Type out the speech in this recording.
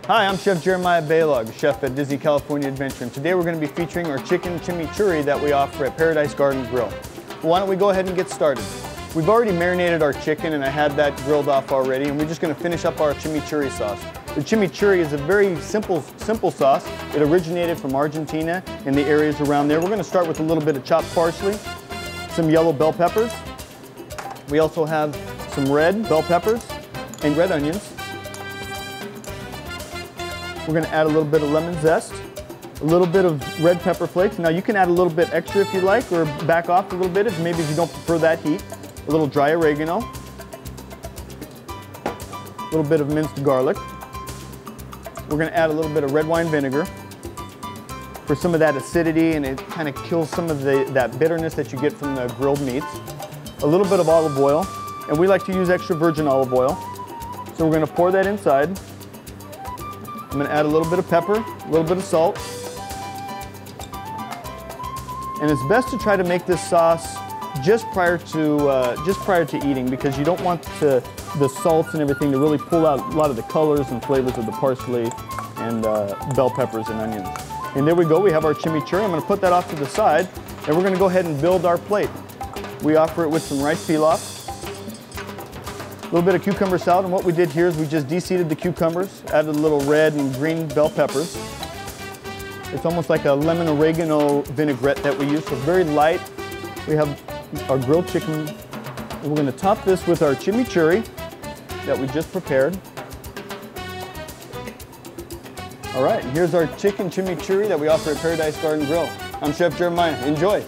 Hi, I'm Chef Jeremiah Baylog, chef at Disney California Adventure, and today we're going to be featuring our chicken chimichurri that we offer at Paradise Garden Grill. Why don't we go ahead and get started? We've already marinated our chicken and I had that grilled off already, and we're just going to finish up our chimichurri sauce. The chimichurri is a very simple sauce. It originated from Argentina and the areas around there. We're going to start with a little bit of chopped parsley, some yellow bell peppers. We also have some red bell peppers and red onions. We're going to add a little bit of lemon zest, a little bit of red pepper flakes. Now you can add a little bit extra if you like, or back off a little bit if maybe you don't prefer that heat. A little dry oregano, a little bit of minced garlic. We're going to add a little bit of red wine vinegar for some of that acidity, and it kind of kills some of that bitterness that you get from the grilled meats. A little bit of olive oil, and we like to use extra virgin olive oil. So we're going to pour that inside. I'm going to add a little bit of pepper, a little bit of salt. And it's best to try to make this sauce just prior to eating, because you don't want the salts and everything to really pull out a lot of the colors and flavors of the parsley and bell peppers and onions. And there we go, we have our chimichurri. I'm going to put that off to the side, and we're going to go ahead and build our plate. We offer it with some rice pilaf, a little bit of cucumber salad, and what we did here is we just de-seeded the cucumbers, added a little red and green bell peppers. It's almost like a lemon oregano vinaigrette that we use, so very light. We have our grilled chicken, and we're going to top this with our chimichurri that we just prepared. All right, here's our chicken chimichurri that we offer at Paradise Garden Grill. I'm Chef Jeremiah. Enjoy.